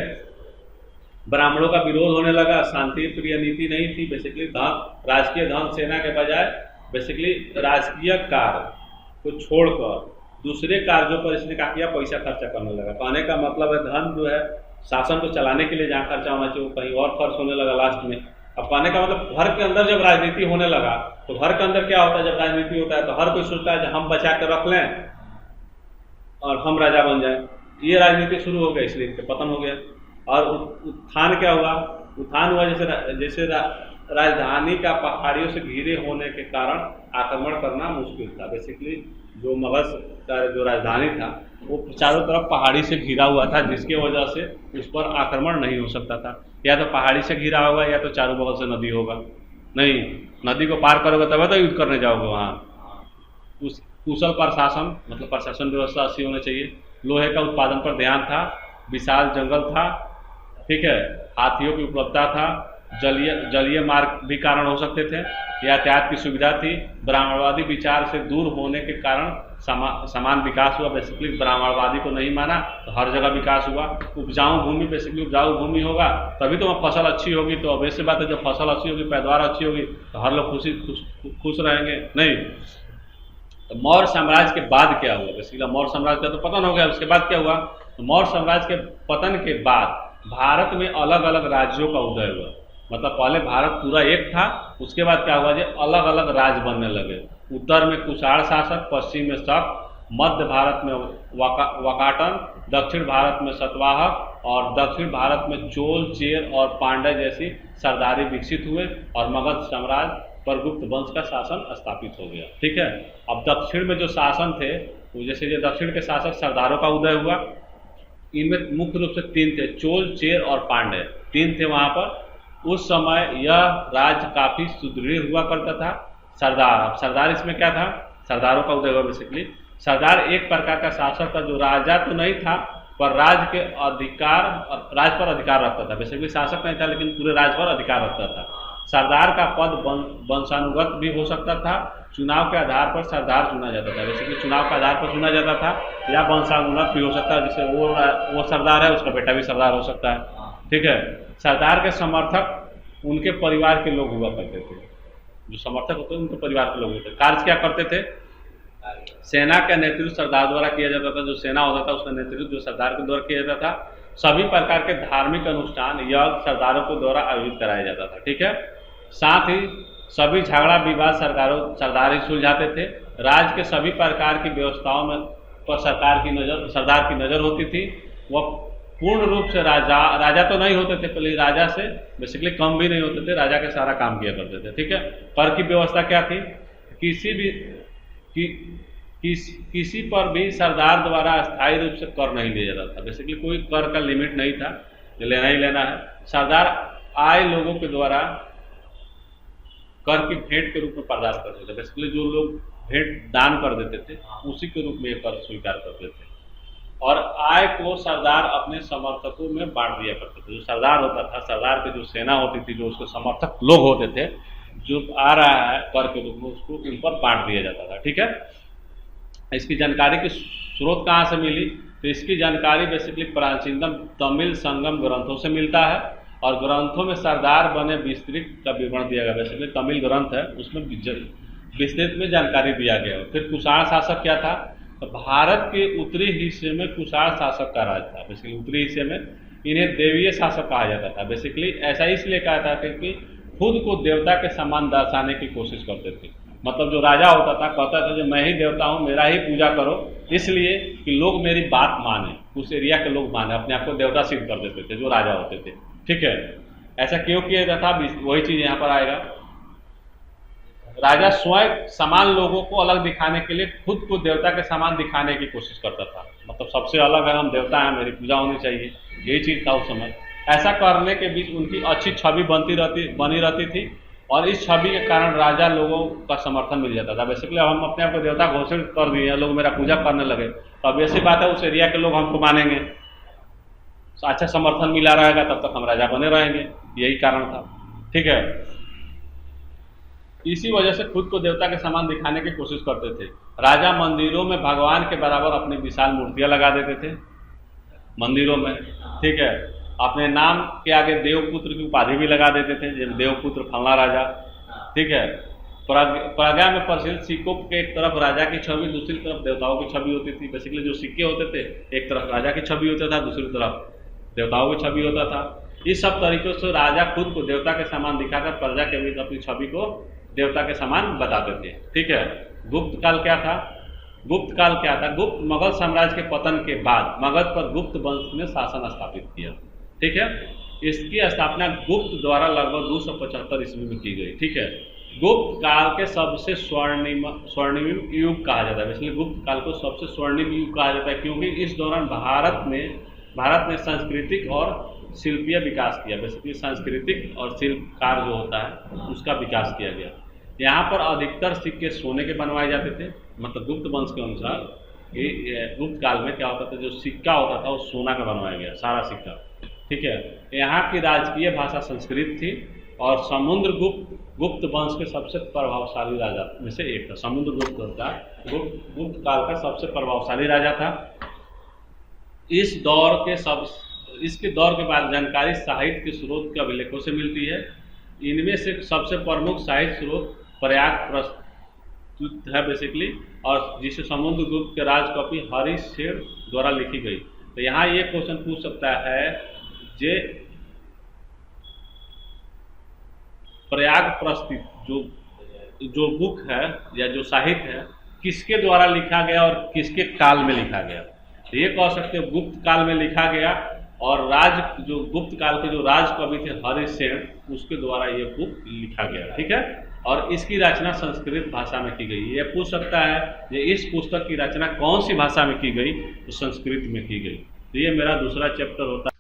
ब्राह्मणों का विरोध होने लगा, शांति प्रिय नीति नहीं थी। बेसिकली राजकीय धन सेना के बजाय बेसिकली राजकीय कार्य को छोड़कर दूसरे कार्यों पर इसने क्या किया, पैसा खर्चा करने लगा। कहने का मतलब है धन जो है शासन को चलाने के लिए जहाँ खर्चा होना चाहिए वो कहीं और खर्च होने लगा लास्ट में। अब कहने का मतलब घर के अंदर जब राजनीति होने लगा तो घर के अंदर क्या होता है, जब राजनीति होता है तो हर कोई सोचता है हम बचा के रख लें और हम राजा बन जाए। ये राजनीति शुरू हो गया, इसलिए इनका पतन हो गया। और उत्थान क्या हुआ, उत्थान हुआ जैसे राजधानी का पहाड़ियों से घिरे होने के कारण आक्रमण करना मुश्किल था। बेसिकली जो मगध का जो राजधानी था वो चारों तरफ पहाड़ी से घिरा हुआ था, जिसके वजह से उस पर आक्रमण नहीं हो सकता था। या तो पहाड़ी से घिरा होगा या तो चारों बगल से नदी होगा। नहीं, नदी को पार करोगे तब तो युद्ध करने जाओगे वहाँ। उस कुशल प्रशासन मतलब प्रशासन व्यवस्था अच्छी होनी चाहिए। लोहे का उत्पादन पर ध्यान था, विशाल जंगल था। ठीक है, हाथियों की उपलब्धता था, जलीय मार्ग भी कारण हो सकते थे, यातायात की सुविधा थी। ब्राह्मणवादी विचार से दूर होने के कारण समान विकास हुआ। बेसिकली ब्राह्मणवादी को नहीं माना तो हर जगह विकास हुआ। उपजाऊ भूमि, बेसिकली उपजाऊ भूमि होगा तभी तो फसल अच्छी होगी। तो ऑब्वियस बात है जब फसल अच्छी होगी, पैदावार अच्छी होगी तो हर लोग खुश रहेंगे। नहीं, तो मौर्य साम्राज्य के बाद क्या हुआ, बेसिकली मौर्य साम्राज्य का तो पतन हो गया। उसके बाद क्या हुआ, तो मौर्य साम्राज्य के पतन के बाद भारत में अलग अलग राज्यों का उदय हुआ। मतलब पहले भारत पूरा एक था, उसके बाद क्या हुआ, जो अलग अलग राज्य बनने लगे। उत्तर में कुषाण शासक, पश्चिम में शक, मध्य भारत में वाकाटन, दक्षिण भारत में सतवाहक और दक्षिण भारत में चोल, चेर और पांड्य जैसी सरदारी विकसित हुए और मगध साम्राज्य पर गुप्त वंश का शासन स्थापित हो गया। ठीक है, अब दक्षिण में जो शासन थे वो जैसे जो दक्षिण के शासक सरदारों का उदय हुआ। इनमें मुख्य रूप से 3 थे, चोल, चेर और पांड्य, 3 थे वहाँ पर। उस समय यह राज्य काफी सुदृढ़ हुआ करता था। सरदार, अब सरदार इसमें क्या था, सरदारों का उदय हुआ। बेसिकली सरदार एक प्रकार का शासक था जो राजा तो नहीं था पर राज पर अधिकार रखता था। बेसिकली शासक नहीं था लेकिन पूरे राज्य पर अधिकार रखता था। सरदार का पद वंशानुगत भी हो सकता था, चुनाव के आधार पर सरदार चुना जाता था। बेसिकली चुनाव के आधार पर चुना जाता था या वंशानुगत भी हो सकता है, जैसे वो सरदार है उसका बेटा भी सरदार हो सकता है। ठीक है, सरदार के समर्थक उनके परिवार के लोग हुआ करते थे। जो समर्थक होते उनके परिवार के लोग होते। कार्य क्या करते थे, सेना का नेतृत्व सरदार द्वारा किया जाता था। जो सेना होता था उसका नेतृत्व जो सरदार के द्वारा किया जाता था। सभी प्रकार के धार्मिक अनुष्ठान यज्ञ सरदारों के द्वारा आयोजित कराया जाता था। ठीक है, साथ ही सभी झगड़ा विवाद सरदार ही सुलझाते थे। राज्य के सभी प्रकार की व्यवस्थाओं में पर सरदार की नज़र होती थी। वह पूर्ण रूप से राजा तो नहीं होते थे, पहले राजा से बेसिकली कम भी नहीं होते थे, राजा के सारा काम किया करते थे। ठीक है, कर की व्यवस्था क्या थी, किसी पर भी सरदार द्वारा अस्थायी रूप से कर नहीं लिया जाता था। बेसिकली कोई कर का लिमिट नहीं था, लेना ही लेना है। सरदार आए लोगों के द्वारा कर की भेंट के रूप में प्रदान करते थे। बेसिकली जो लोग भेंट दान कर देते थे उसी के रूप में कर स्वीकार करते थे। और आय को सरदार अपने समर्थकों में बांट दिया करते थे। जो सरदार होता था, सरदार की जो सेना होती थी, जो उसके समर्थक लोग होते थे, जो आ रहा है कर के रूप में उसको उन पर बांट दिया जाता था। ठीक है, इसकी जानकारी की स्रोत कहाँ से मिली? तो इसकी जानकारी बेसिकली प्राचीनतम तमिल संगम ग्रंथों से मिलता है, और ग्रंथों में सरदार बने विस्तृत का विवरण दिया गया। बेसिकली तमिल ग्रंथ है, उसमें विस्तृत में जानकारी दिया गया। फिर कुषाण शासक क्या था? तो भारत के उत्तरी हिस्से में कुषाण शासक का राज था। बेसिकली उत्तरी हिस्से में इन्हें देवीय शासक कहा जाता था। बेसिकली ऐसा इसलिए कहा था क्योंकि खुद को देवता के समान दर्शाने की कोशिश करते थे। मतलब जो राजा होता था कहता था जो मैं ही देवता हूँ, मेरा ही पूजा करो, इसलिए कि लोग मेरी बात माने, उस एरिया के लोग माने, अपने आप को देवता सिद्ध कर देते थे जो राजा होते थे। ठीक है, ऐसा क्यों किया जाता था? वही चीज यहाँ पर आएगा। राजा स्वयं समान लोगों को अलग दिखाने के लिए खुद को देवता के समान दिखाने की कोशिश करता था। मतलब सबसे अलग है, हम देवता हैं, मेरी पूजा होनी चाहिए, यही चीज था उस समय। ऐसा करने के बीच उनकी अच्छी छवि बनी रहती थी, और इस छवि के कारण राजा लोगों का समर्थन मिल जाता था। बेसिकली हम अपने आप को देवता घोषित कर दिए, लोग मेरा पूजा करने लगे, तो अब ऐसी बात है उस एरिया के लोग हमको मानेंगे, अच्छा समर्थन मिला रहेगा, तब तक हम राजा बने रहेंगे, यही कारण था। ठीक है, इसी वजह से खुद को देवता के समान दिखाने की कोशिश करते थे। राजा मंदिरों में भगवान के बराबर अपनी विशाल मूर्तियां लगा देते थे मंदिरों में। ठीक है, अपने नाम के आगे देवपुत्र की उपाधि भी लगा देते थे, जैसे देवपुत्र फलना राजा। ठीक है, प्रज्ञा में प्रचलित सिक्कों के एक तरफ राजा की छवि, दूसरी तरफ देवताओं की छवि होती थी। बेसिकली जो सिक्के होते थे, एक तरफ राजा की छवि होता था, दूसरी तरफ देवताओं की छवि होता था। इस सब तरीकों से राजा खुद को देवता के समान दिखाकर प्रजा के बीच अपनी छवि को देवता के समान बताते थे। ठीक है, गुप्त काल क्या था? गुप्त काल क्या था? गुप्त मुगल साम्राज्य के पतन के बाद मगध पर गुप्त वंश ने शासन स्थापित किया। ठीक है, इसकी स्थापना गुप्त द्वारा लगभग 275 ईस्वी में की गई। ठीक है, गुप्त काल के सबसे स्वर्णिम युग कहा जाता है। इसलिए गुप्त काल को सबसे स्वर्णिम युग कहा जाता है, क्योंकि इस दौरान भारत ने सांस्कृतिक और शिल्पीय विकास किया। बेसिकली सांस्कृतिक और शिल्पकार जो होता है उसका विकास किया गया। यहाँ पर अधिकतर सिक्के सोने के बनवाए जाते थे। मतलब गुप्त वंश के अनुसार गुप्त काल में क्या होता था, जो सिक्का होता था वो सोना का बनवाया गया, सारा सिक्का। ठीक है, यहाँ की राजकीय भाषा संस्कृत थी, और गुप्त वंश के सबसे प्रभावशाली राजा में से एक था। समुद्रगुप्त था गुप्त काल का सबसे प्रभावशाली राजा था। इसके दौर के बाद जानकारी साहित्य के स्रोत के अभिलेखों से मिलती है। इनमें से सबसे प्रमुख साहित्य स्रोत प्रयाग प्रस्तुत है बेसिकली, और जिसे समुद्रगुप्त के राजकॉपी हरिशेर द्वारा लिखी गई। तो यहाँ ये क्वेश्चन पूछ सकता है, जे प्रयाग प्रस्तुत जो बुक है या जो साहित्य है किसके द्वारा लिखा गया और किसके काल में लिखा गया? तो ये कह सकते हैं गुप्त काल में लिखा गया, और जो गुप्त काल के जो राज कवि थे हरिशेन, उसके द्वारा ये बुक लिखा गया। ठीक है, और इसकी रचना संस्कृत भाषा में की गई। ये पूछ सकता है कि इस पुस्तक की रचना कौन सी भाषा में की गई? तो संस्कृत में की गई। तो ये मेरा दूसरा चैप्टर होता है।